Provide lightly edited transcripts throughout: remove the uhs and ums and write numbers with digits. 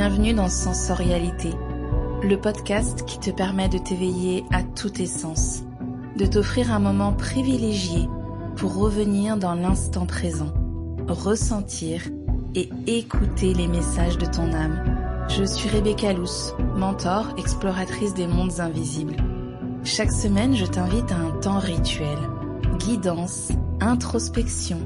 Bienvenue dans Sensorialité, le podcast qui te permet de t'éveiller à tous tes sens, de t'offrir un moment privilégié pour revenir dans l'instant présent, ressentir et écouter les messages de ton âme. Je suis Rebecca Luce, mentor, exploratrice des mondes invisibles. Chaque semaine, je t'invite à un temps rituel, guidance, introspection,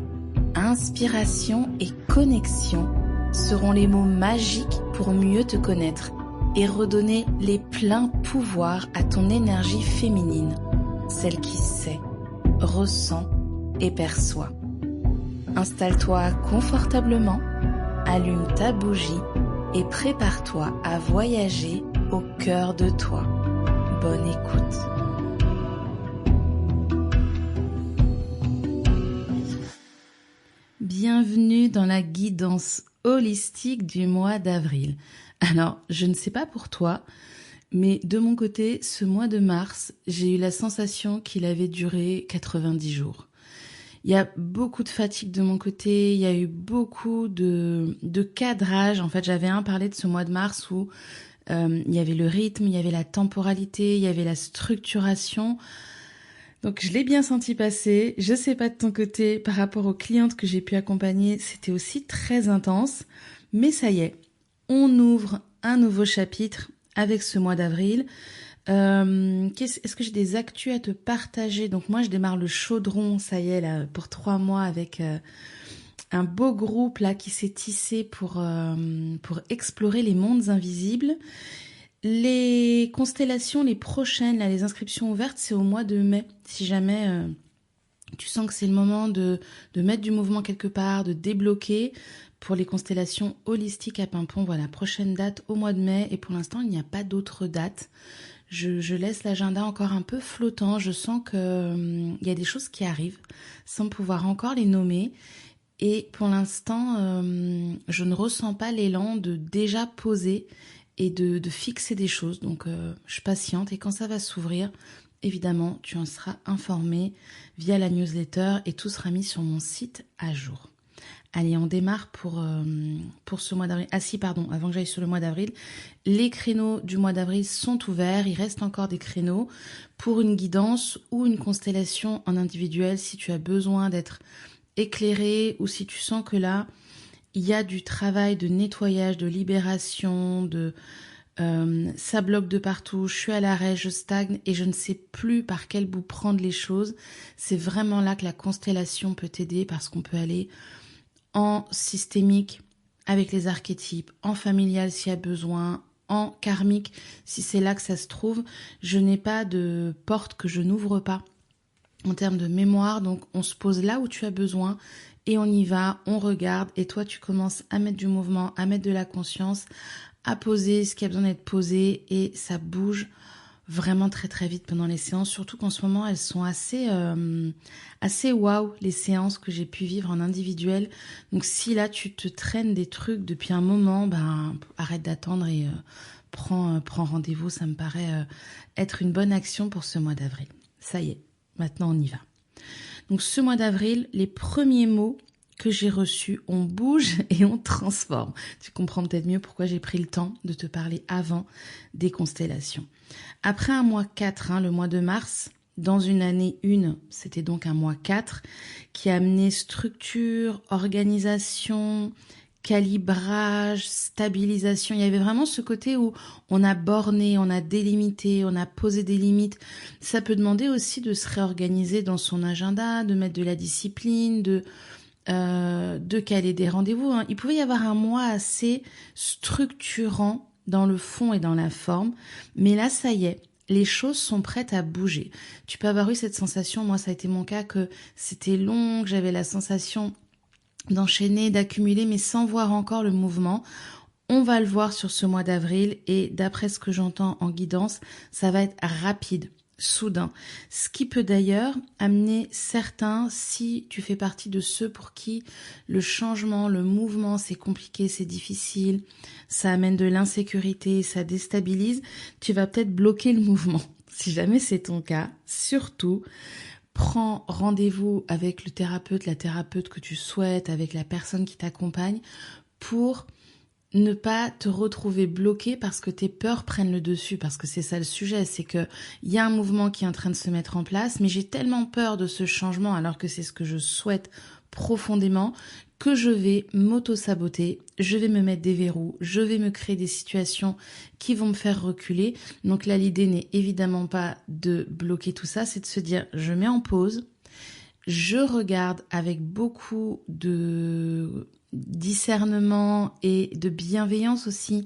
inspiration et connexion seront les mots magiques pour mieux te connaître et redonner les pleins pouvoirs à ton énergie féminine, celle qui sait, ressent et perçoit. Installe-toi confortablement, allume ta bougie et prépare-toi à voyager au cœur de toi. Bonne écoute. Bienvenue dans la guidance holistique du mois d'avril. Alors, je ne sais pas pour toi, mais de mon côté, ce mois de mars, j'ai eu la sensation qu'il avait duré 90 jours. Il y a beaucoup de fatigue de mon côté, il y a eu beaucoup de cadrage. En fait, j'avais parlé de ce mois de mars où il y avait le rythme, il y avait la temporalité, il y avait la structuration. Donc je l'ai bien senti passer. Je sais pas de ton côté, par rapport aux clientes que j'ai pu accompagner, c'était aussi très intense. Mais ça y est, on ouvre un nouveau chapitre avec ce mois d'avril. Est-ce que j'ai des actus à te partager? Donc moi je démarre le chaudron, ça y est là, pour 3 mois avec un beau groupe là qui s'est tissé pour explorer les mondes invisibles. Les constellations, les prochaines, là, les inscriptions ouvertes, c'est au mois de mai. Si jamais tu sens que c'est le moment de mettre du mouvement quelque part, de débloquer pour les constellations holistiques à Pimpon, voilà, prochaine date au mois de mai. Et pour l'instant, il n'y a pas d'autres dates. Je laisse l'agenda encore un peu flottant. Je sens qu'il y a des choses qui arrivent sans pouvoir encore les nommer. Et pour l'instant, je ne ressens pas l'élan de déjà poser et de fixer des choses. Donc je patiente et quand ça va s'ouvrir, évidemment, tu en seras informé via la newsletter et tout sera mis sur mon site à jour. Allez, on démarre pour ce mois d'avril. Ah si, pardon, avant que j'aille sur le mois d'avril, les créneaux du mois d'avril sont ouverts. Il reste encore des créneaux pour une guidance ou une constellation en individuel si tu as besoin d'être éclairé ou si tu sens que là, il y a du travail de nettoyage, de libération, ça bloque de partout, je suis à l'arrêt, je stagne et je ne sais plus par quel bout prendre les choses. C'est vraiment là que la constellation peut t'aider parce qu'on peut aller en systémique avec les archétypes, en familial s'il y a besoin, en karmique si c'est là que ça se trouve. Je n'ai pas de porte que je n'ouvre pas en termes de mémoire, donc on se pose là où tu as besoin et on y va, on regarde et toi tu commences à mettre du mouvement, à mettre de la conscience, à poser ce qui a besoin d'être posé et ça bouge vraiment très très vite pendant les séances, surtout qu'en ce moment elles sont assez waouh les séances que j'ai pu vivre en individuel. Donc si là tu te traînes des trucs depuis un moment, arrête d'attendre et prends rendez-vous, ça me paraît être une bonne action pour ce mois d'avril. Ça y est, maintenant on y va. Donc ce mois d'avril, les premiers mots que j'ai reçus, on bouge et on transforme. Tu comprends peut-être mieux pourquoi j'ai pris le temps de te parler avant des constellations. Après un mois 4, le mois de mars, dans une année 1, c'était donc un mois 4, qui a amené structure, organisation, calibrage, stabilisation. Il y avait vraiment ce côté où on a borné, on a délimité, on a posé des limites. Ça peut demander aussi de se réorganiser dans son agenda, de mettre de la discipline, de caler des rendez-vous. Il pouvait y avoir un mois assez structurant dans le fond et dans la forme, mais là, ça y est. Les choses sont prêtes à bouger. Tu peux avoir eu cette sensation, moi ça a été mon cas, que c'était long, que j'avais la sensation d'enchaîner, d'accumuler, mais sans voir encore le mouvement. On va le voir sur ce mois d'avril et d'après ce que j'entends en guidance, ça va être rapide, soudain. Ce qui peut d'ailleurs amener certains, si tu fais partie de ceux pour qui le changement, le mouvement, c'est compliqué, c'est difficile, ça amène de l'insécurité, ça déstabilise, tu vas peut-être bloquer le mouvement. Si jamais c'est ton cas, surtout, prends rendez-vous avec le thérapeute, la thérapeute que tu souhaites, avec la personne qui t'accompagne pour ne pas te retrouver bloqué parce que tes peurs prennent le dessus, parce que c'est ça le sujet, c'est que il y a un mouvement qui est en train de se mettre en place, mais j'ai tellement peur de ce changement alors que c'est ce que je souhaite profondément que je vais m'auto-saboter, je vais me mettre des verrous, je vais me créer des situations qui vont me faire reculer. Donc là, l'idée n'est évidemment pas de bloquer tout ça, c'est de se dire je mets en pause, je regarde avec beaucoup de discernement et de bienveillance aussi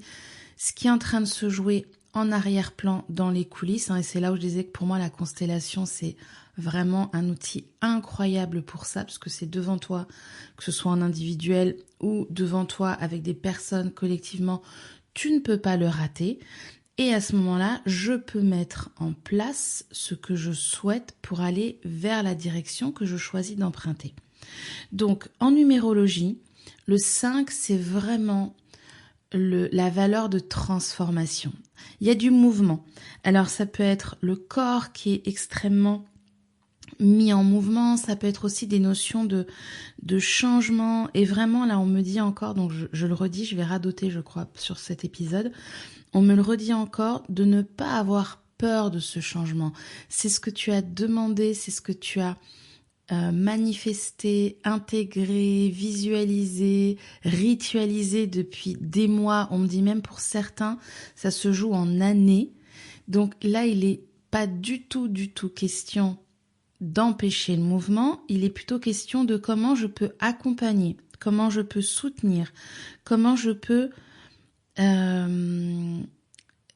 ce qui est en train de se jouer en arrière-plan dans les coulisses. Et c'est là où je disais que pour moi, la constellation, c'est vraiment un outil incroyable pour ça, parce que c'est devant toi, que ce soit en individuel ou devant toi avec des personnes collectivement, tu ne peux pas le rater. Et à ce moment-là, je peux mettre en place ce que je souhaite pour aller vers la direction que je choisis d'emprunter. Donc, en numérologie, le 5, c'est vraiment la valeur de transformation. Il y a du mouvement. Alors, ça peut être le corps qui est extrêmement mis en mouvement, ça peut être aussi des notions de changement. Et vraiment, là, on me dit encore, donc je le redis, je vais radoter, je crois, sur cet épisode, on me le redit encore, de ne pas avoir peur de ce changement. C'est ce que tu as demandé, c'est ce que tu as manifesté, intégré, visualisé, ritualisé depuis des mois. On me dit même pour certains, ça se joue en années. Donc là, il n'est pas du tout question d'empêcher le mouvement. Il est plutôt question de comment je peux accompagner, comment je peux soutenir, comment je peux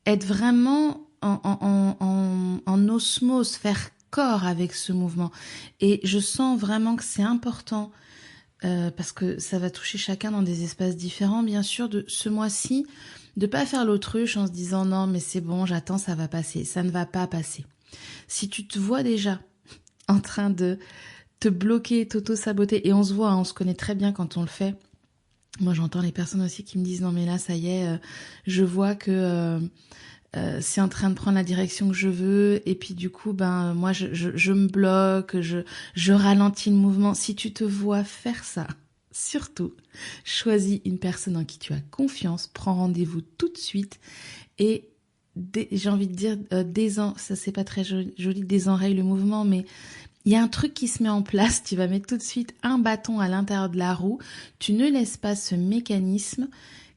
être vraiment en osmose, faire corps avec ce mouvement. Et je sens vraiment que c'est important, parce que ça va toucher chacun dans des espaces différents, bien sûr, de ce mois-ci, de pas faire l'autruche en se disant non mais c'est bon, j'attends, ça va passer. Ça ne va pas passer. Si tu te vois déjà en train de te bloquer, t'auto-saboter, et on se voit, hein, on se connaît très bien quand on le fait. Moi, j'entends les personnes aussi qui me disent non mais là, ça y est, je vois que c'est en train de prendre la direction que je veux, et puis du coup, moi, je me bloque, je ralentis le mouvement. Si tu te vois faire ça, surtout, choisis une personne en qui tu as confiance, prends rendez-vous tout de suite, et j'ai envie de dire, ça c'est pas très joli, désenraye le mouvement, mais il y a un truc qui se met en place, tu vas mettre tout de suite un bâton à l'intérieur de la roue, tu ne laisses pas ce mécanisme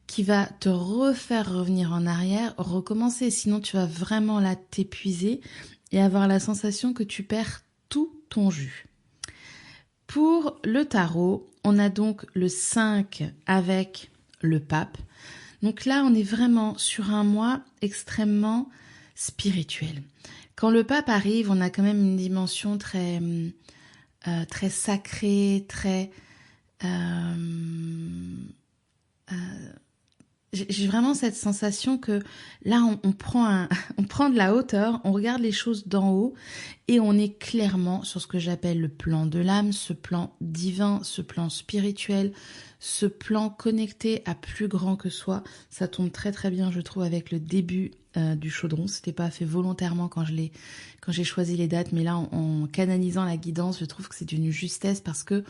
qui va te refaire revenir en arrière, recommencer, sinon tu vas vraiment là t'épuiser et avoir la sensation que tu perds tout ton jus. Pour le tarot, on a donc le 5 avec le pape. Donc là, on est vraiment sur un mois extrêmement spirituel. Quand le pape arrive, on a quand même une dimension très sacrée, très... j'ai vraiment cette sensation que là, on prend de la hauteur, on regarde les choses d'en haut et on est clairement sur ce que j'appelle le plan de l'âme, ce plan divin, ce plan spirituel, ce plan connecté à plus grand que soi. Ça tombe très très bien, je trouve, avec le début du chaudron. C'était pas fait volontairement quand j'ai choisi les dates, mais là, en canalisant la guidance, je trouve que c'est d'une justesse parce que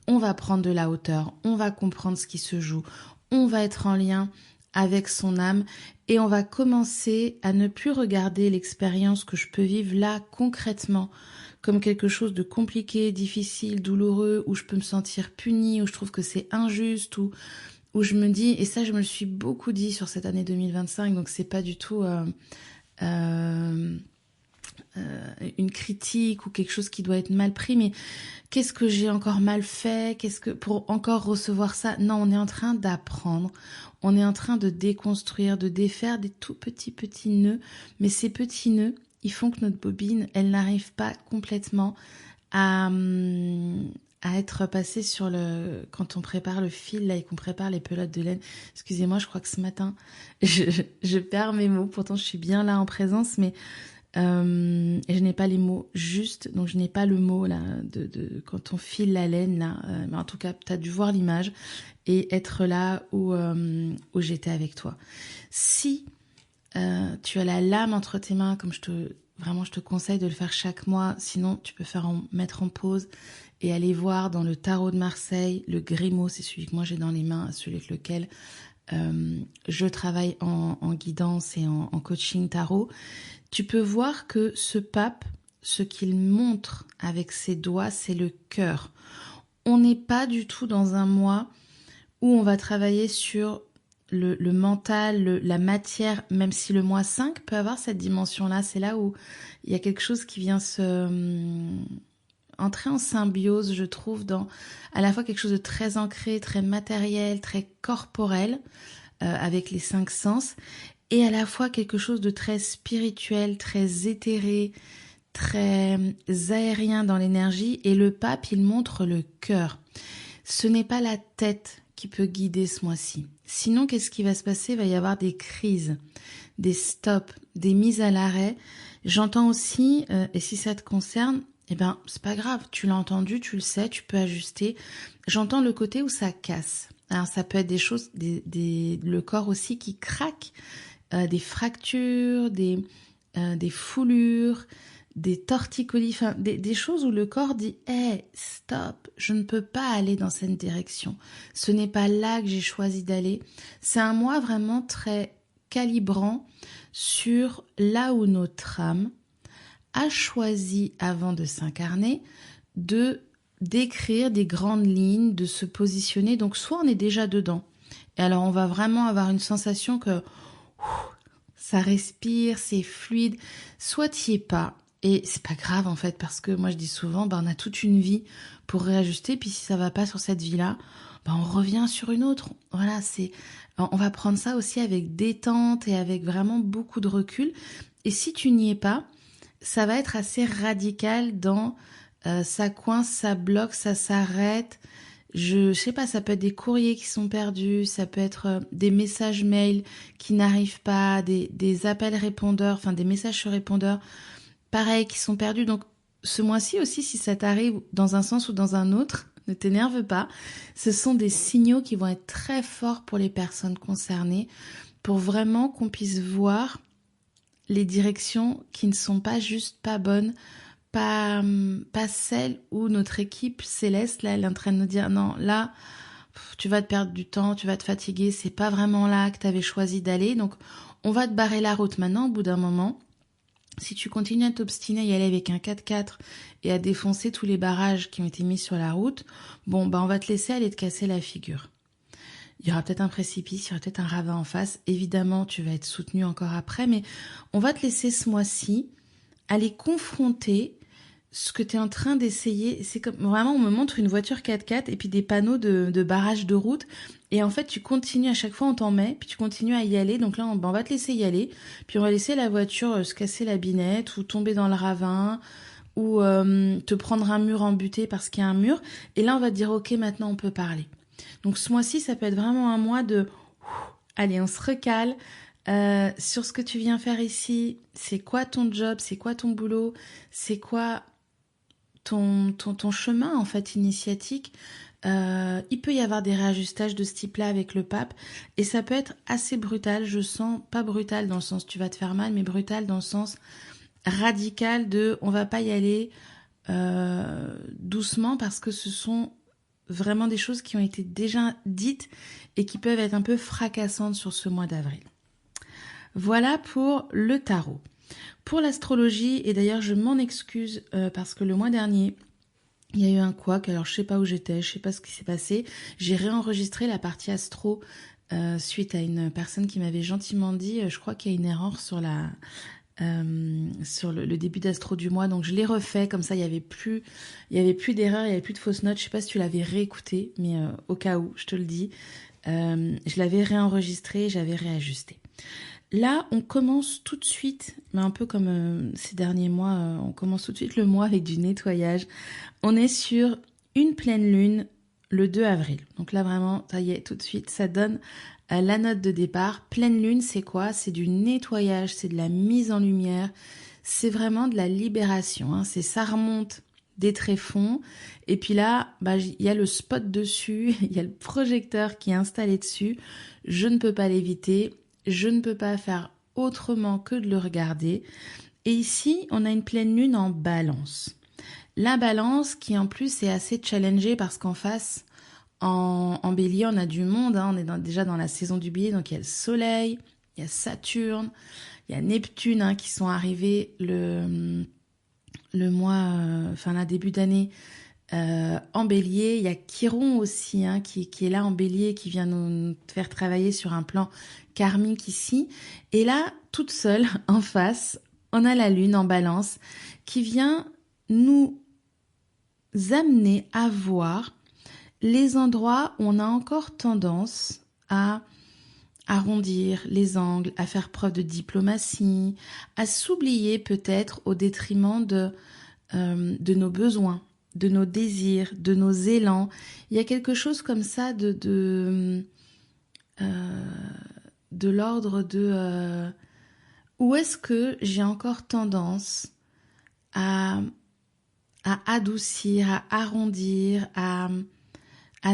on va prendre de la hauteur, on va comprendre ce qui se joue, on va être en lien avec son âme et on va commencer à ne plus regarder l'expérience que je peux vivre là concrètement comme quelque chose de compliqué, difficile, douloureux, où je peux me sentir punie, où je trouve que c'est injuste, où je me dis, et ça je me le suis beaucoup dit sur cette année 2025, donc c'est pas du tout une critique ou quelque chose qui doit être mal pris, mais qu'est-ce que j'ai encore mal fait, pour encore recevoir ça? Non, on est en train d'apprendre, on est en train de déconstruire, de défaire des tout petits nœuds, mais ces petits nœuds, ils font que notre bobine, elle n'arrive pas complètement à être passée sur quand on prépare le fil là et qu'on prépare les pelotes de laine. Excusez-moi, je crois que ce matin, je perds mes mots, pourtant je suis bien là en présence, mais et je n'ai pas les mots justes, donc je n'ai pas le mot là de quand on file la laine là, mais en tout cas tu as dû voir l'image et être là où j'étais avec toi. Si tu as la lame entre tes mains, comme je te conseille de le faire chaque mois, sinon tu peux mettre en pause et aller voir dans le tarot de Marseille, le Grimaud, c'est celui que moi j'ai dans les mains, celui avec lequel je travaille en guidance et en coaching tarot, tu peux voir que ce pape, ce qu'il montre avec ses doigts, c'est le cœur. On n'est pas du tout dans un mois où on va travailler sur le mental, la matière, même si le mois 5 peut avoir cette dimension-là. C'est là où il y a quelque chose qui vient entrer en symbiose, je trouve, dans à la fois quelque chose de très ancré, très matériel, très corporel, avec les 5 sens, et à la fois quelque chose de très spirituel, très éthéré, très aérien dans l'énergie. Et le pape, il montre le cœur. Ce n'est pas la tête qui peut guider ce mois-ci. Sinon, qu'est-ce qui va se passer? Il va y avoir des crises, des stops, des mises à l'arrêt. J'entends aussi, et si ça te concerne, eh ben, c'est pas grave, tu l'as entendu, tu le sais, tu peux ajuster. J'entends le côté où ça casse. Alors, ça peut être des choses, le corps aussi qui craque, des fractures, des foulures, des torticolis, enfin, des choses où le corps dit « Hey, stop, je ne peux pas aller dans cette direction. Ce n'est pas là que j'ai choisi d'aller. » C'est un mois vraiment très calibrant sur là où notre âme a choisi, avant de s'incarner, de d'écrire des grandes lignes, de se positionner. Donc soit on est déjà dedans, et alors on va vraiment avoir une sensation que ça respire, c'est fluide, soit t'y es pas. Et c'est pas grave en fait, parce que moi je dis souvent, on a toute une vie pour réajuster, puis si ça va pas sur cette vie-là, on revient sur une autre. Voilà, on va prendre ça aussi avec détente et avec vraiment beaucoup de recul. Et si tu n'y es pas, ça va être assez radical dans ça coince, ça bloque, ça s'arrête. Je sais pas, ça peut être des courriers qui sont perdus, ça peut être des messages mails qui n'arrivent pas, des appels répondeurs, enfin des messages sur répondeur, pareil, qui sont perdus. Donc ce mois-ci aussi, si ça t'arrive dans un sens ou dans un autre, ne t'énerve pas. Ce sont des signaux qui vont être très forts pour les personnes concernées, pour vraiment qu'on puisse voir les directions qui ne sont pas juste pas bonnes, pas celles où notre équipe céleste, là, elle est en train de nous dire non, là, tu vas te perdre du temps, tu vas te fatiguer, c'est pas vraiment là que tu avais choisi d'aller, donc on va te barrer la route maintenant au bout d'un moment. Si tu continues à t'obstiner à y aller avec un 4x4 et à défoncer tous les barrages qui ont été mis sur la route, on va te laisser aller te casser la figure. Il y aura peut-être un précipice, il y aura peut-être un ravin en face. Évidemment, tu vas être soutenu encore après, mais on va te laisser ce mois-ci aller confronter ce que tu es en train d'essayer. C'est comme vraiment, on me montre une voiture 4x4 et puis des panneaux de barrage de route. Et en fait, tu continues, à chaque fois on t'en met, puis tu continues à y aller. Donc là, on va te laisser y aller. Puis on va laisser la voiture se casser la binette ou tomber dans le ravin ou te prendre un mur embuté parce qu'il y a un mur. Et là, on va te dire, ok, maintenant on peut parler. Donc ce mois-ci, ça peut être vraiment un mois de allez, on se recale sur ce que tu viens faire ici. C'est quoi ton job? C'est quoi ton boulot? C'est quoi ton chemin en fait initiatique? Il peut y avoir des réajustages de ce type-là avec le pape et ça peut être assez brutal. Je sens pas brutal dans le sens tu vas te faire mal, mais brutal dans le sens radical de on va pas y aller doucement parce que ce sont vraiment des choses qui ont été déjà dites et qui peuvent être un peu fracassantes sur ce mois d'avril. Voilà pour le tarot. Pour l'astrologie, et d'ailleurs je m'en excuse parce que le mois dernier, il y a eu un couac, alors je sais pas où j'étais, je sais pas ce qui s'est passé. J'ai réenregistré la partie astro suite à une personne qui m'avait gentiment dit, je crois qu'il y a une erreur sur le début d'astro du mois, donc je l'ai refait comme ça, il y avait plus d'erreurs, il y avait plus de fausses notes. Je sais pas si tu l'avais réécouté, mais au cas où, je te le dis, je l'avais réenregistré, j'avais réajusté. Là, on commence tout de suite, mais un peu comme ces derniers mois, on commence tout de suite le mois avec du nettoyage. On est sur une pleine lune le 2 avril. Donc là, vraiment, ça y est, tout de suite, ça donne la note de départ. Pleine lune, c'est quoi? C'est du nettoyage, c'est de la mise en lumière, c'est vraiment de la libération. Hein. Ça remonte des tréfonds. Et puis là, il y a le spot dessus, il y a le projecteur qui est installé dessus. Je ne peux pas l'éviter. Je ne peux pas faire autrement que de le regarder. Et ici, on a une pleine lune en balance. La balance qui en plus est assez challengée parce qu'en face, En bélier, on a du monde, hein, on est déjà dans la saison du bélier, donc il y a le soleil, il y a Saturne, il y a Neptune hein, qui sont arrivés le mois, enfin la début d'année en bélier. Il y a Chiron aussi hein, qui est là en bélier, qui vient nous faire travailler sur un plan karmique ici. Et là, toute seule, en face, on a la lune en balance qui vient nous amener à voir les endroits où on a encore tendance à arrondir les angles, à faire preuve de diplomatie, à s'oublier peut-être au détriment de nos besoins, de nos désirs, de nos élans. Il y a quelque chose comme ça de l'ordre de où est-ce que j'ai encore tendance à adoucir, à arrondir, à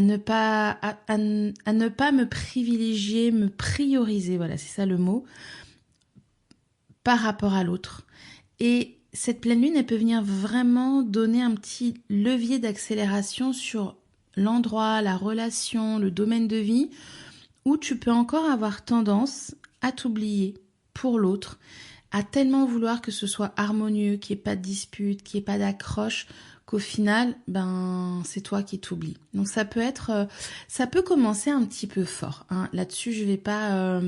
ne pas me privilégier, me prioriser, voilà, c'est ça le mot, par rapport à l'autre. Et cette pleine lune, elle peut venir vraiment donner un petit levier d'accélération sur l'endroit, la relation, le domaine de vie, où tu peux encore avoir tendance à t'oublier pour l'autre, à tellement vouloir que ce soit harmonieux, qu'il n'y ait pas de dispute, qu'il n'y ait pas d'accroche, qu'au final, c'est toi qui t'oublies. Donc ça peut commencer un petit peu fort. Hein. Là-dessus, je vais pas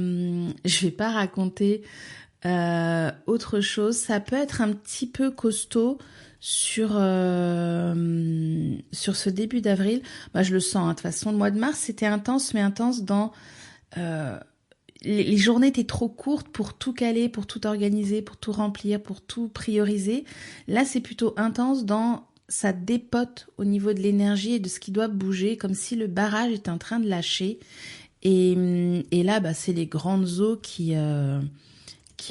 raconter autre chose. Ça peut être un petit peu costaud sur ce début d'avril. Je le sens. Hein. De toute façon, le mois de mars, c'était intense, mais intense dans les journées étaient trop courtes pour tout caler, pour tout organiser, pour tout remplir, pour tout prioriser. Là, c'est plutôt intense dans ça dépote au niveau de l'énergie et de ce qui doit bouger, comme si le barrage était en train de lâcher. Et là, c'est les grandes eaux qui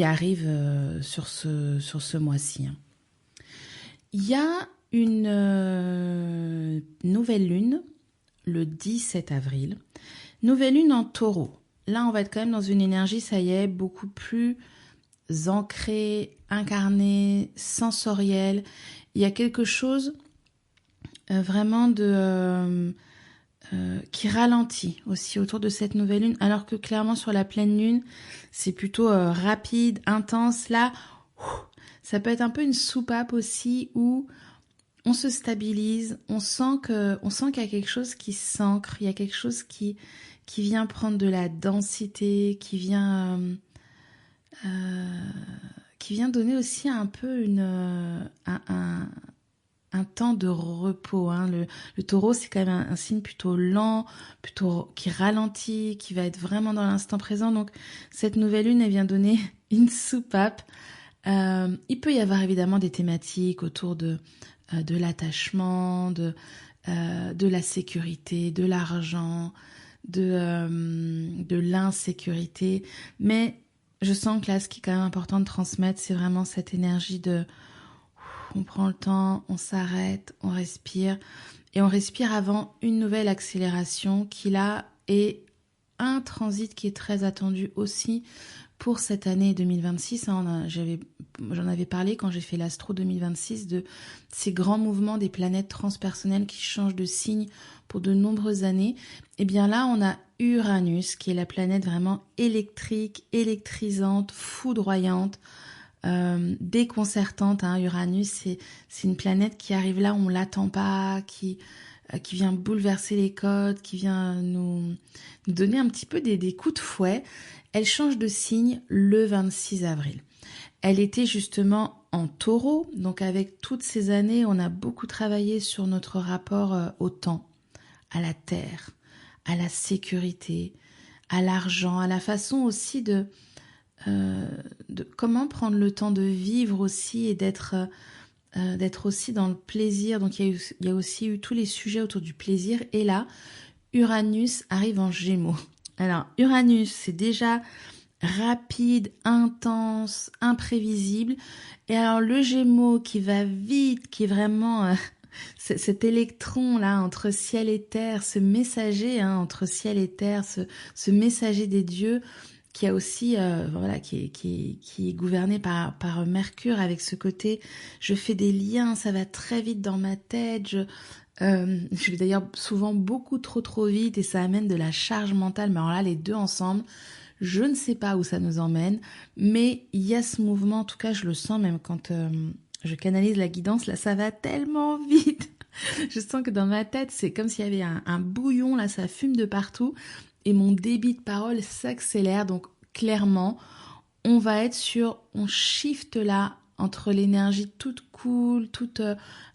arrivent sur ce mois-ci. Hein. Il y a une nouvelle lune, le 17 avril. Nouvelle lune en taureau. Là, on va être quand même dans une énergie, ça y est, beaucoup plus ancrée, incarnée, sensorielle. Il y a quelque chose vraiment qui ralentit aussi autour de cette nouvelle lune, alors que clairement sur la pleine lune, c'est plutôt rapide, intense. Là, ça peut être un peu une soupape aussi où on se stabilise, on sent qu'il y a quelque chose qui s'ancre, il y a quelque chose qui vient prendre de la densité, qui vient donner aussi un peu un temps de repos. Hein. Le taureau, c'est quand même un signe plutôt lent, plutôt qui ralentit, qui va être vraiment dans l'instant présent. Donc, cette nouvelle lune, elle vient donner une soupape. Il peut y avoir évidemment des thématiques autour de l'attachement, de la sécurité, de l'argent, de l'insécurité. Mais je sens que là, ce qui est quand même important de transmettre, c'est vraiment cette énergie de on prend le temps, on s'arrête, on respire. Et on respire avant une nouvelle accélération qui là est un transit qui est très attendu aussi pour cette année 2026. J'en avais parlé quand j'ai fait l'Astro 2026 de ces grands mouvements des planètes transpersonnelles qui changent de signe pour de nombreuses années. Et bien là, on a Uranus qui est la planète vraiment électrique, électrisante, foudroyante, déconcertante. Hein. Uranus, c'est une planète qui arrive là où on l'attend pas, qui vient bouleverser les codes, qui vient nous donner un petit peu des coups de fouet. Elle change de signe le 26 avril. Elle était justement en taureau, donc avec toutes ces années, on a beaucoup travaillé sur notre rapport au temps, à la terre, à la sécurité, à l'argent, à la façon aussi de comment prendre le temps de vivre aussi et d'être aussi dans le plaisir. Donc il y a aussi eu tous les sujets autour du plaisir. Et là, Uranus arrive en Gémeaux. Alors Uranus, c'est déjà rapide, intense, imprévisible. Et alors le Gémeaux qui va vite, qui est vraiment cet électron là entre ciel et terre, ce messager entre ciel et terre, ce messager des dieux, qui a aussi, voilà, qui est gouverné par Mercure avec ce côté, je fais des liens, ça va très vite dans ma tête, je vais d'ailleurs souvent beaucoup trop vite et ça amène de la charge mentale, mais alors là, les deux ensemble, je ne sais pas où ça nous emmène, mais il y a ce mouvement, en tout cas, je le sens même quand je canalise la guidance, là, ça va tellement vite. Je sens que dans ma tête, c'est comme s'il y avait un bouillon, là, ça fume de partout et mon débit de parole s'accélère. Donc, clairement, on shift là entre l'énergie toute cool, toute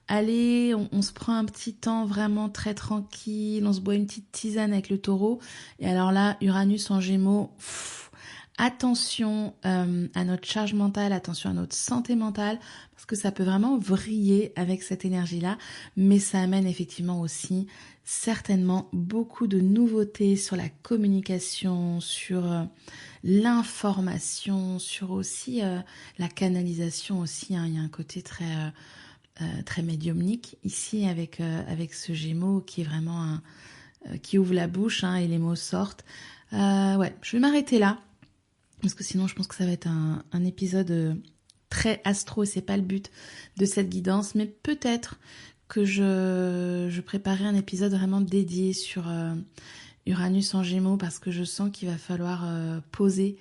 allez, on se prend un petit temps vraiment très tranquille, on se boit une petite tisane avec le taureau. Et alors là, Uranus en Gémeaux, attention à notre charge mentale, attention à notre santé mentale, parce que ça peut vraiment vriller avec cette énergie-là, mais ça amène effectivement aussi certainement beaucoup de nouveautés sur la communication, sur l'information, sur aussi la canalisation aussi, hein. Il y a un côté très médiumnique ici avec ce Gémeaux qui est vraiment qui ouvre la bouche, hein, et les mots sortent. Ouais, je vais m'arrêter là. Parce que sinon, je pense que ça va être un épisode très astro, et c'est pas le but de cette guidance, mais peut-être que je préparerai un épisode vraiment dédié sur Uranus en Gémeaux, parce que je sens qu'il va falloir poser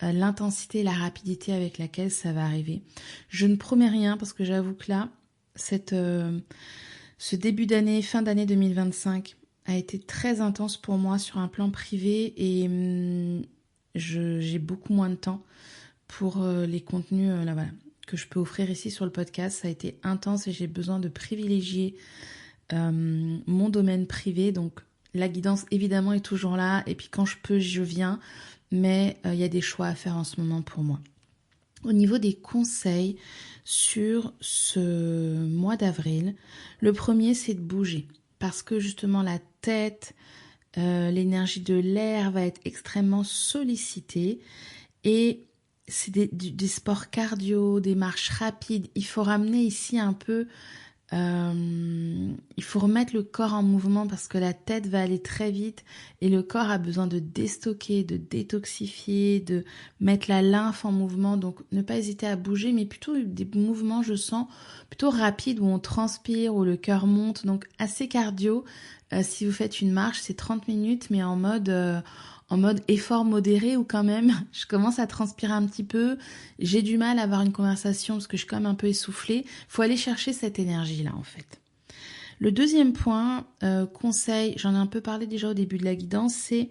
l'intensité et la rapidité avec laquelle ça va arriver. Je ne promets rien, parce que j'avoue que là, ce début d'année, fin d'année 2025, a été très intense pour moi sur un plan privé, et j'ai beaucoup moins de temps pour les contenus là, voilà, que je peux offrir ici sur le podcast. Ça a été intense et j'ai besoin de privilégier mon domaine privé. Donc la guidance évidemment est toujours là, et puis quand je peux je viens, mais il y a des choix à faire en ce moment pour moi. Au niveau des conseils sur ce mois d'avril, le premier c'est de bouger, parce que justement la tête, l'énergie de l'air va être extrêmement sollicitée, et c'est des sports cardio, des marches rapides. Il faut ramener ici un peu, il faut remettre le corps en mouvement, parce que la tête va aller très vite et le corps a besoin de déstocker, de détoxifier, de mettre la lymphe en mouvement. Donc ne pas hésiter à bouger, mais plutôt des mouvements, je sens, plutôt rapides, où on transpire, où le cœur monte, donc assez cardio. Si vous faites une marche, c'est 30 minutes, mais en mode effort modéré, où quand même je commence à transpirer un petit peu, j'ai du mal à avoir une conversation parce que je suis quand même un peu essoufflée. Faut aller chercher cette énergie-là en fait. Le deuxième point, conseil, j'en ai un peu parlé déjà au début de la guidance, c'est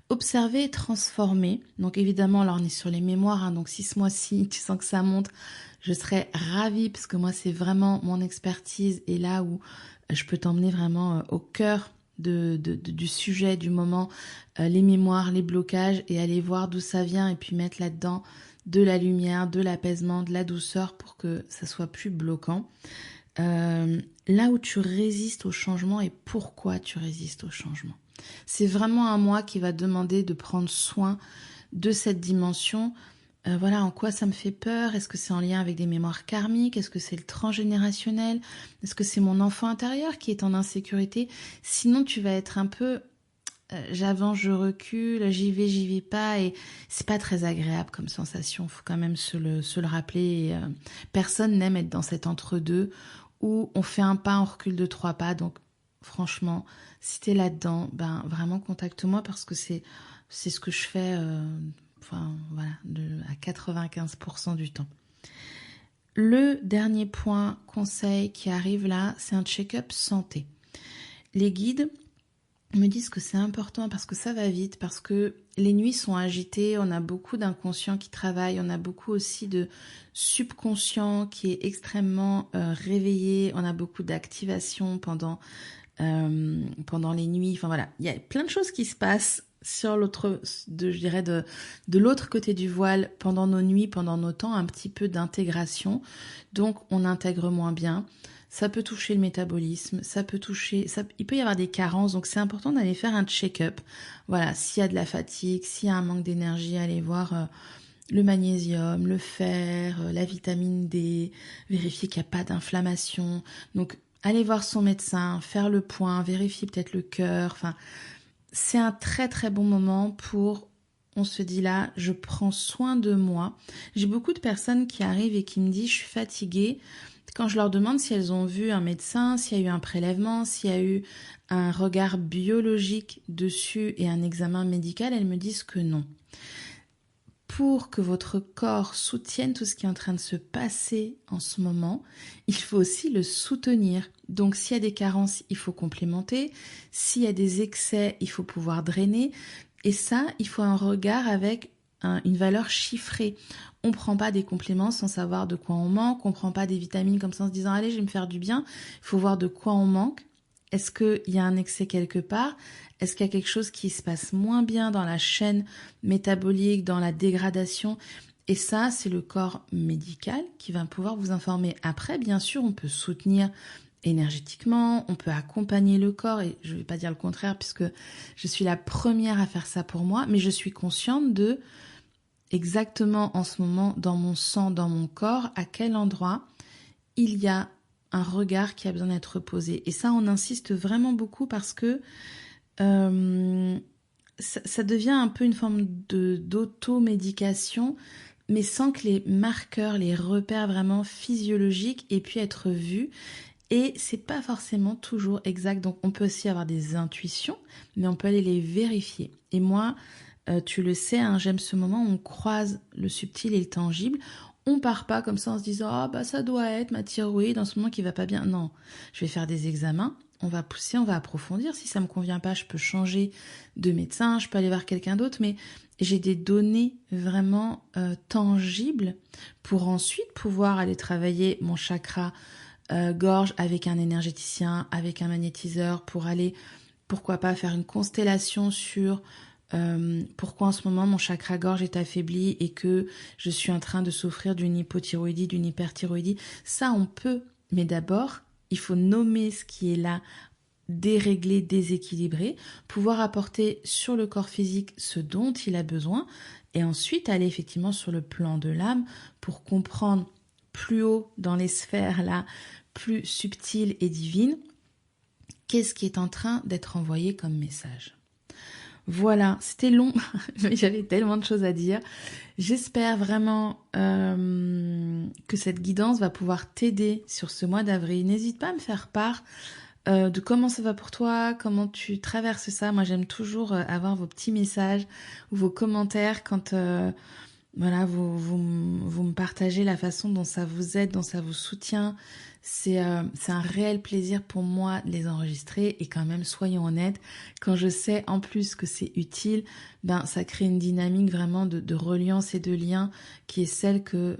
observer et transformer. Donc évidemment, là on est sur les mémoires, hein, donc si ce mois-ci tu sens que ça monte, je serais ravie, parce que moi c'est vraiment mon expertise, et là où je peux t'emmener vraiment au cœur du sujet, du moment, les mémoires, les blocages, et aller voir d'où ça vient, et puis mettre là-dedans de la lumière, de l'apaisement, de la douceur, pour que ça soit plus bloquant. Là où tu résistes au changement et pourquoi tu résistes au changement. C'est vraiment un mois qui va demander de prendre soin de cette dimension. Voilà, en quoi ça me fait peur? Est-ce que c'est en lien avec des mémoires karmiques? Est-ce que c'est le transgénérationnel? Est-ce que c'est mon enfant intérieur qui est en insécurité? Sinon, tu vas être un peu j'avance, je recule, j'y vais pas, et c'est pas très agréable comme sensation. Faut quand même se le rappeler. Et, personne n'aime être dans cet entre-deux où on fait un pas, on recule de 3 pas. Donc, franchement, si t'es là-dedans, ben vraiment contacte-moi, parce que c'est ce que je fais. Enfin voilà, à 95% du temps. Le dernier point, conseil qui arrive là, c'est un check-up santé. Les guides me disent que c'est important, parce que ça va vite, parce que les nuits sont agitées, on a beaucoup d'inconscients qui travaillent, on a beaucoup aussi de subconscient qui est extrêmement réveillé, on a beaucoup d'activation pendant les nuits. Enfin voilà, il y a plein de choses qui se passent sur de l'autre côté du voile pendant nos nuits, pendant nos temps, un petit peu d'intégration. Donc on intègre moins bien. Ça peut toucher le métabolisme, il peut y avoir des carences, donc c'est important d'aller faire un check-up. Voilà, s'il y a de la fatigue, s'il y a un manque d'énergie, allez voir le magnésium, le fer, la vitamine D, vérifier qu'il n'y a pas d'inflammation. Donc allez voir son médecin, faire le point, vérifier peut-être le cœur. Enfin, c'est un très très bon moment pour on se dit là, je prends soin de moi. J'ai beaucoup de personnes qui arrivent et qui me disent, je suis fatiguée. Quand je leur demande si elles ont vu un médecin, s'il y a eu un prélèvement, s'il y a eu un regard biologique dessus et un examen médical, elles me disent que non. Pour que votre corps soutienne tout ce qui est en train de se passer en ce moment, il faut aussi le soutenir. Donc s'il y a des carences, il faut complémenter. S'il y a des excès, il faut pouvoir drainer. Et ça, il faut un regard avec une valeur chiffrée. On ne prend pas des compléments sans savoir de quoi on manque. On ne prend pas des vitamines comme ça en se disant « Allez, je vais me faire du bien ». Il faut voir de quoi on manque. Est-ce qu'il y a un excès quelque part ? Est-ce qu'il y a quelque chose qui se passe moins bien dans la chaîne métabolique, dans la dégradation ? Et ça, c'est le corps médical qui va pouvoir vous informer. Après, bien sûr, on peut soutenir énergétiquement, on peut accompagner le corps, et je ne vais pas dire le contraire puisque je suis la première à faire ça pour moi, mais je suis consciente de exactement en ce moment, dans mon sang, dans mon corps, à quel endroit il y a un regard qui a besoin d'être posé. Et ça, on insiste vraiment beaucoup parce que ça devient un peu une forme d'automédication, mais sans que les marqueurs, les repères vraiment physiologiques aient pu être vus. Et c'est pas forcément toujours exact. Donc on peut aussi avoir des intuitions, mais on peut aller les vérifier. Et moi, tu le sais, hein, j'aime ce moment où on croise le subtil et le tangible. On part pas comme ça en se disant « Ah bah ça doit être ma thyroïde en ce moment qui va pas bien ». Non, je vais faire des examens, on va pousser, on va approfondir. Si ça me convient pas, je peux changer de médecin, je peux aller voir quelqu'un d'autre, mais j'ai des données vraiment tangibles pour ensuite pouvoir aller travailler mon chakra gorge avec un énergéticien, avec un magnétiseur, pour aller, pourquoi pas, faire une constellation sur pourquoi en ce moment mon chakra gorge est affaibli et que je suis en train de souffrir d'une hypothyroïdie, d'une hyperthyroïdie. Ça, on peut, mais d'abord, il faut nommer ce qui est là, déréglé, déséquilibré, pouvoir apporter sur le corps physique ce dont il a besoin et ensuite aller effectivement sur le plan de l'âme pour comprendre plus haut dans les sphères là, plus subtiles et divines, qu'est-ce qui est en train d'être envoyé comme message. Voilà, c'était long, mais j'avais tellement de choses à dire. J'espère vraiment que cette guidance va pouvoir t'aider sur ce mois d'avril. N'hésite pas à me faire part de comment ça va pour toi, comment tu traverses ça. Moi, j'aime toujours avoir vos petits messages ou vos commentaires quand voilà, vous me partagez la façon dont ça vous aide, dont ça vous soutient. C'est un réel plaisir pour moi de les enregistrer et quand même, soyons honnêtes, quand je sais en plus que c'est utile, ben ça crée une dynamique vraiment de reliance et de lien qui est celle que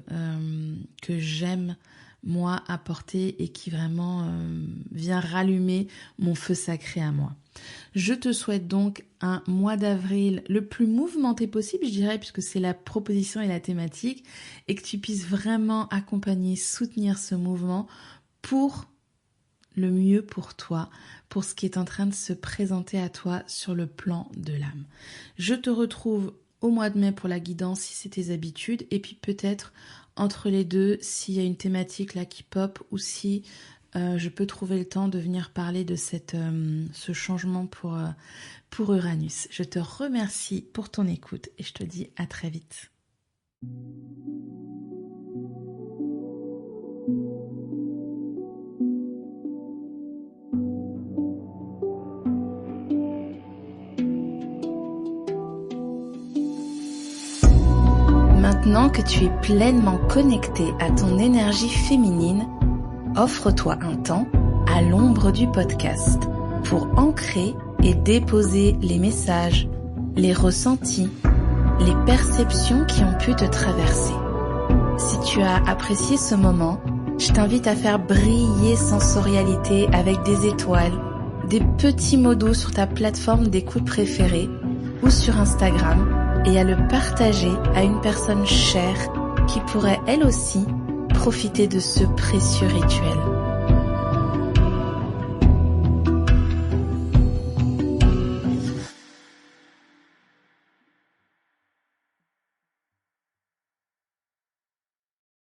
j'aime moi apporter et qui vraiment vient rallumer mon feu sacré à moi. Je te souhaite donc un mois d'avril le plus mouvementé possible, je dirais, puisque c'est la proposition et la thématique, et que tu puisses vraiment accompagner, soutenir ce mouvement pour le mieux pour toi, pour ce qui est en train de se présenter à toi sur le plan de l'âme. Je te retrouve au mois de mai pour la guidance si c'est tes habitudes, et puis peut-être entre les deux, s'il y a une thématique là qui pop ou si je peux trouver le temps de venir parler de ce changement pour Uranus. Je te remercie pour ton écoute et je te dis à très vite. Maintenant que tu es pleinement connecté à ton énergie féminine, offre-toi un temps à l'ombre du podcast pour ancrer et déposer les messages, les ressentis, les perceptions qui ont pu te traverser. Si tu as apprécié ce moment, je t'invite à faire briller sensorialité avec des étoiles, des petits mots doux sur ta plateforme d'écoute préférée ou sur Instagram et à le partager à une personne chère qui pourrait elle aussi profiter de ce précieux rituel.